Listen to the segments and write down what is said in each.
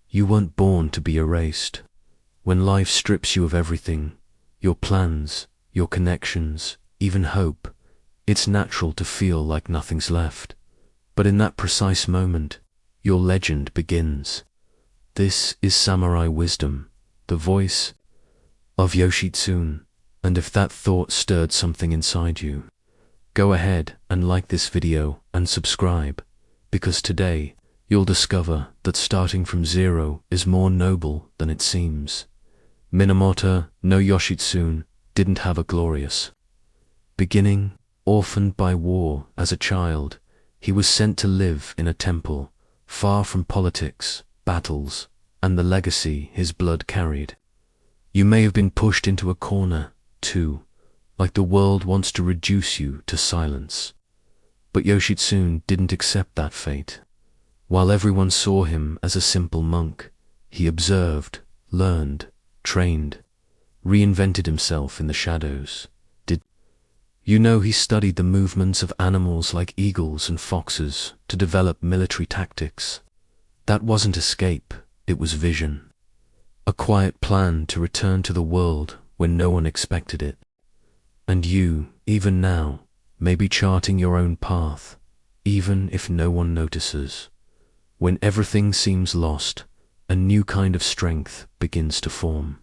You weren't born to be erased. When life strips you of everything, your plans, your connections, even hope, it's natural to feel like nothing's left. But in that precise moment, your legend begins. This is samurai wisdom, the voice of Yoshitsune, and if that thought stirred something inside you, go ahead and like this video and subscribe, because today you'll discover that starting from zero is more noble than it seems. Minamoto no Yoshitsune didn't have a glorious beginning. Orphaned by war as a child, he was sent to live in a temple, far from politics, battles, and the legacy his blood carried. You may have been pushed into a corner, too, like the world wants to reduce you to silence. But Yoshitsune didn't accept that fate. While everyone saw him as a simple monk, he observed, learned, trained, reinvented himself in the shadows. You know, he studied the movements of animals like eagles and foxes to develop military tactics. That wasn't escape, it was vision. A quiet plan to return to the world when no one expected it. And you, even now, may be charting your own path, even if no one notices. When everything seems lost, a new kind of strength begins to form.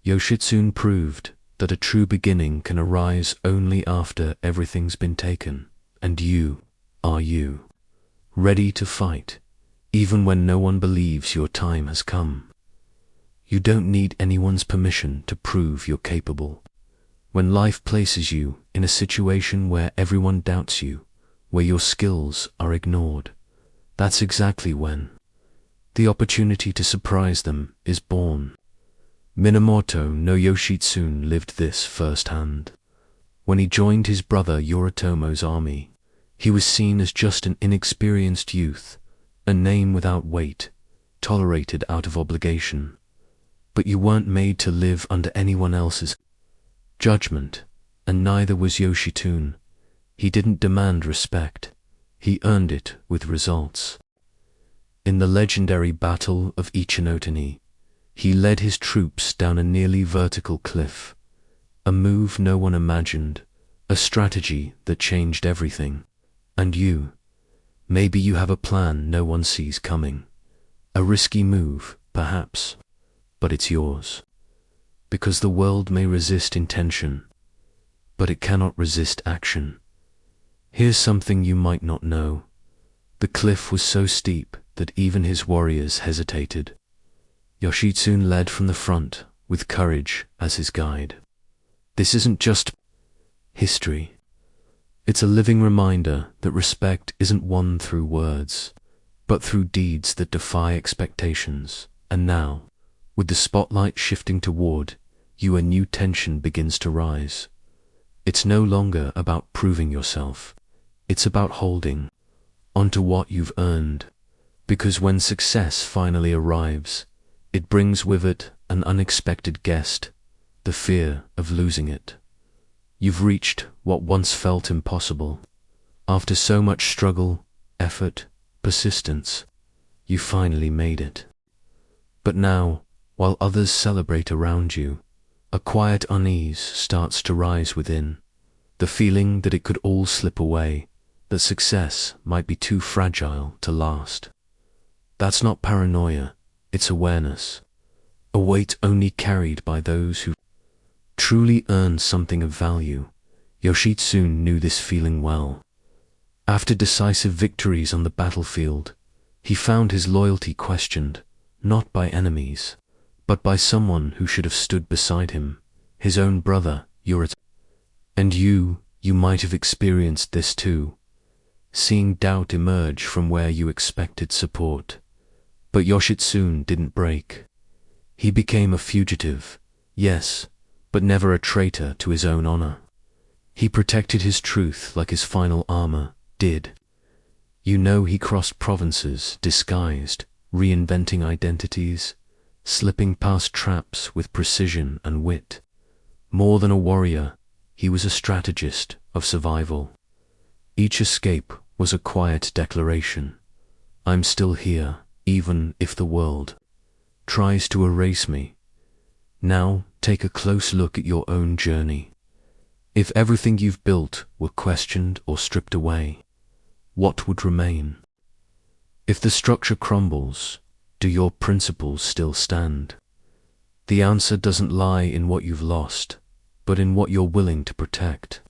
Yoshitsune proved that a true beginning can arise only after everything's been taken, and you are you, ready to fight, even when no one believes your time has come. You don't need anyone's permission to prove you're capable. When life places you in a situation where everyone doubts you, where your skills are ignored, that's exactly when the opportunity to surprise them is born. Minamoto no Yoshitsune lived this firsthand. When he joined his brother Yoritomo's army, he was seen as just an inexperienced youth, a name without weight, tolerated out of obligation. But you weren't made to live under anyone else's judgment, and neither was Yoshitsune. He didn't demand respect, he earned it with results. In the legendary Battle of Ichinotani, he led his troops down a nearly vertical cliff, a move no one imagined, a strategy that changed everything. And you, maybe you have a plan no one sees coming. A risky move, perhaps, but it's yours. Because the world may resist intention, but it cannot resist action. Here's something you might not know. The cliff was so steep that even his warriors hesitated. Yoshitsune led from the front, with courage as his guide. This isn't just history. It's a living reminder that respect isn't won through words, but through deeds that defy expectations. And now, with the spotlight shifting toward you, a new tension begins to rise. It's no longer about proving yourself. It's about holding onto what you've earned. Because when success finally arrives, it brings with it an unexpected guest, the fear of losing it. You've reached what once felt impossible. After so much struggle, effort, persistence, you finally made it. But now, while others celebrate around you, a quiet unease starts to rise within, the feeling that it could all slip away, that success might be too fragile to last. That's not paranoia. It's awareness, a weight only carried by those who truly earn something of value. Yoshitsune knew this feeling well. After decisive victories on the battlefield, he found his loyalty questioned, not by enemies, but by someone who should have stood beside him, his own brother, Yoritomo. And you might have experienced this too, seeing doubt emerge from where you expected support. But Yoshitsune didn't break. He became a fugitive, yes, but never a traitor to his own honor. He protected his truth like his final armor did. You know, he crossed provinces, disguised, reinventing identities, slipping past traps with precision and wit. More than a warrior, he was a strategist of survival. Each escape was a quiet declaration. I'm still here, even if the world tries to erase me. Now, take a close look at your own journey. If everything you've built were questioned or stripped away, what would remain? If the structure crumbles, do your principles still stand? The answer doesn't lie in what you've lost, but in what you're willing to protect,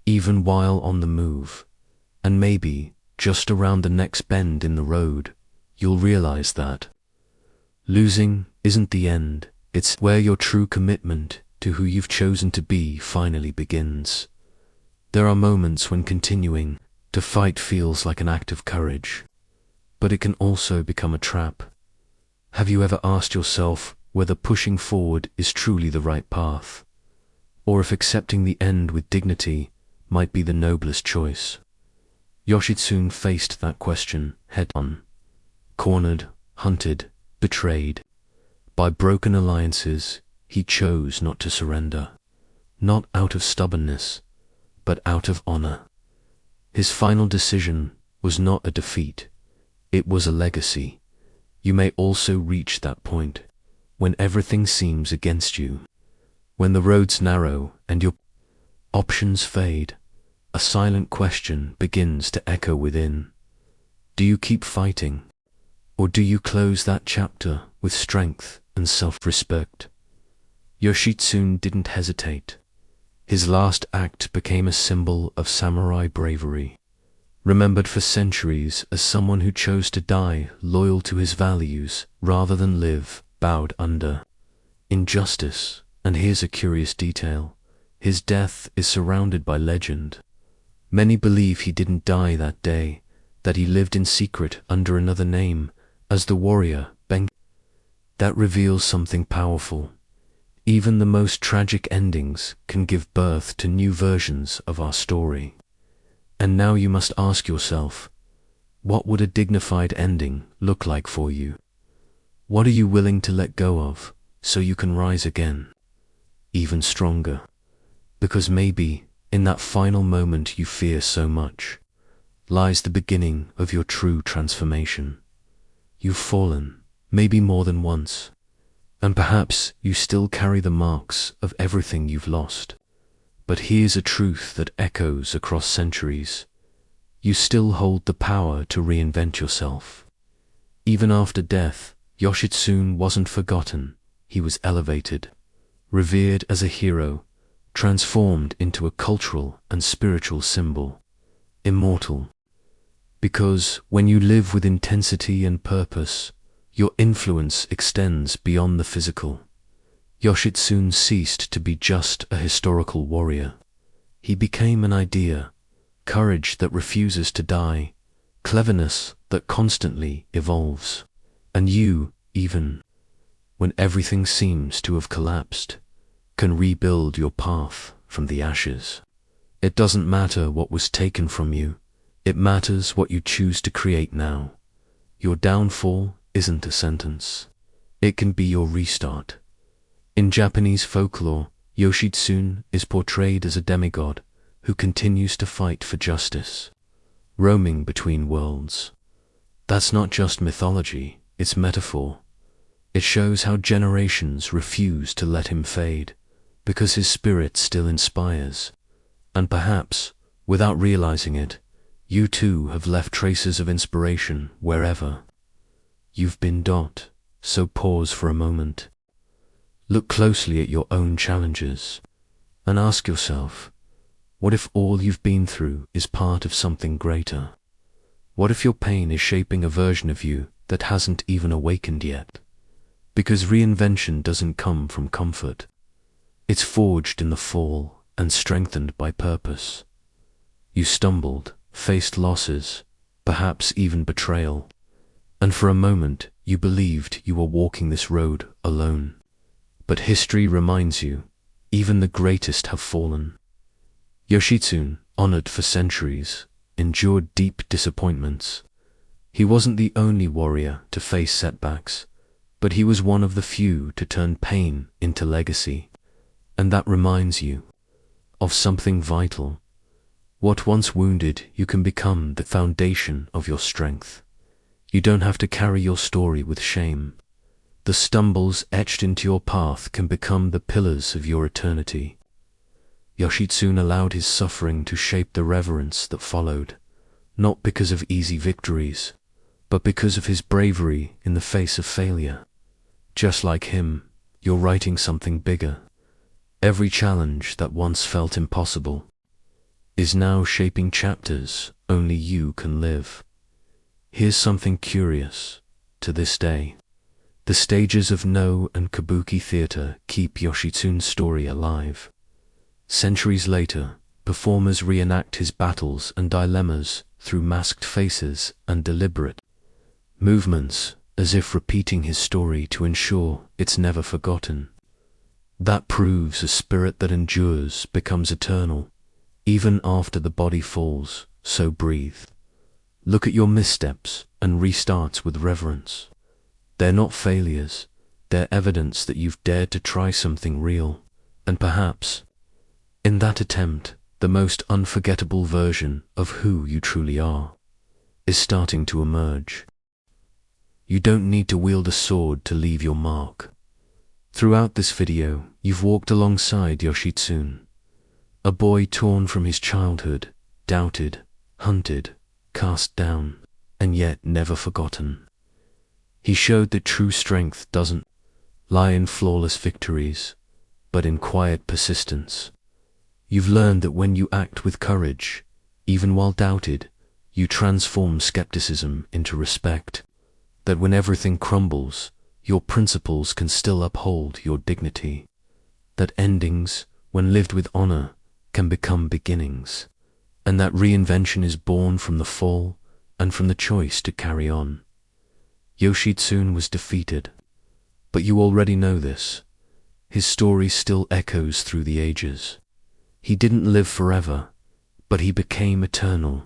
even while on the move. And maybe, just around the next bend in the road, you'll realize that losing isn't the end, it's where your true commitment to who you've chosen to be finally begins. There are moments when continuing to fight feels like an act of courage, but it can also become a trap. Have you ever asked yourself whether pushing forward is truly the right path, or if accepting the end with dignity might be the noblest choice? Yoshitsune faced that question head-on. Cornered, hunted, betrayed by broken alliances, he chose not to surrender, not out of stubbornness, but out of honor. His final decision was not a defeat, it was a legacy. You may also reach that point when everything seems against you, when the roads narrow and your options fade. A silent question begins to echo within. Do you keep fighting, or do you close that chapter with strength and self-respect? Yoshitsune didn't hesitate. His last act became a symbol of samurai bravery, remembered for centuries as someone who chose to die loyal to his values rather than live bowed under injustice. And here's a curious detail. His death is surrounded by legend. Many believe he didn't die that day, that he lived in secret under another name, as the warrior Ben. That reveals something powerful. Even the most tragic endings can give birth to new versions of our story. And now you must ask yourself, what would a dignified ending look like for you? What are you willing to let go of so you can rise again, even stronger? Because maybe in that final moment you fear so much lies the beginning of your true transformation. You've fallen, maybe more than once, and perhaps you still carry the marks of everything you've lost. But here's a truth that echoes across centuries. You still hold the power to reinvent yourself. Even after death, Yoshitsune wasn't forgotten. He was elevated, revered as a hero, transformed into a cultural and spiritual symbol, immortal. Because when you live with intensity and purpose, your influence extends beyond the physical. Yoshitsune ceased to be just a historical warrior. He became an idea, courage that refuses to die, cleverness that constantly evolves. And you, even when everything seems to have collapsed, can rebuild your path from the ashes. It doesn't matter what was taken from you, it matters what you choose to create now. Your downfall isn't a sentence. It can be your restart. In Japanese folklore, Yoshitsune is portrayed as a demigod who continues to fight for justice, roaming between worlds. That's not just mythology, it's metaphor. It shows how generations refuse to let him fade, because his spirit still inspires. And perhaps, without realizing it, you too have left traces of inspiration wherever you've been. So pause for a moment. Look closely at your own challenges and ask yourself, what if all you've been through is part of something greater? What if your pain is shaping a version of you that hasn't even awakened yet? Because reinvention doesn't come from comfort. It's forged in the fall and strengthened by purpose. You stumbled, faced losses, perhaps even betrayal, and for a moment you believed you were walking this road alone. But history reminds you, even the greatest have fallen. Yoshitsune, honored for centuries, endured deep disappointments. He wasn't the only warrior to face setbacks, but he was one of the few to turn pain into legacy. And that reminds you of something vital. What once wounded you can become the foundation of your strength. You don't have to carry your story with shame. The stumbles etched into your path can become the pillars of your eternity. Yoshitsune allowed his suffering to shape the reverence that followed, not because of easy victories, but because of his bravery in the face of failure. Just like him, you're writing something bigger. Every challenge that once felt impossible is now shaping chapters only you can live. Here's something curious. To this day, the stages of No and Kabuki theater keep Yoshitsune's story alive. Centuries later, performers reenact his battles and dilemmas through masked faces and deliberate movements, as if repeating his story to ensure it's never forgotten. That proves a spirit that endures becomes eternal, even after the body falls, so breathe. Look at your missteps and restarts with reverence. They're not failures, they're evidence that you've dared to try something real, and perhaps, in that attempt, the most unforgettable version of who you truly are is starting to emerge. You don't need to wield a sword to leave your mark. Throughout this video, you've walked alongside Yoshitsune, a boy torn from his childhood, doubted, hunted, cast down, and yet never forgotten. He showed that true strength doesn't lie in flawless victories, but in quiet persistence. You've learned that when you act with courage, even while doubted, you transform skepticism into respect. That when everything crumbles, your principles can still uphold your dignity. That endings, when lived with honor, can become beginnings. And that reinvention is born from the fall and from the choice to carry on. Yoshitsune was defeated, but you already know this. His story still echoes through the ages. He didn't live forever, but he became eternal.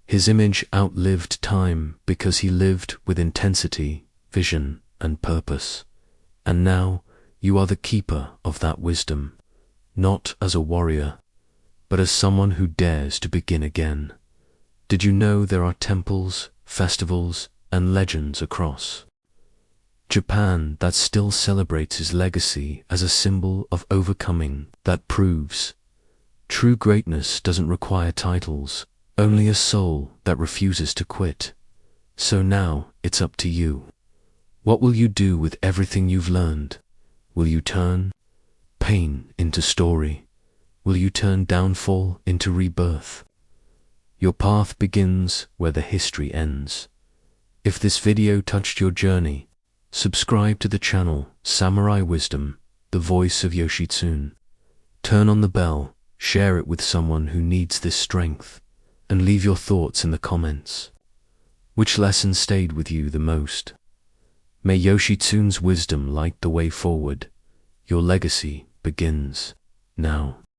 His image outlived time because he lived with intensity, vision, and purpose. And now you are the keeper of that wisdom, not as a warrior, but as someone who dares to begin again. Did you know there are temples, festivals, and legends across Japan that still celebrates his legacy as a symbol of overcoming? That proves true greatness doesn't require titles, only a soul that refuses to quit. So now it's up to you. What will you do with everything you've learned? Will you turn pain into story? Will you turn downfall into rebirth? Your path begins where the history ends. If this video touched your journey, subscribe to the channel Samurai Wisdom, the voice of Yoshitsune. Turn on the bell, share it with someone who needs this strength, and leave your thoughts in the comments. Which lesson stayed with you the most? May Yoshitsune's wisdom light the way forward. Your legacy begins now.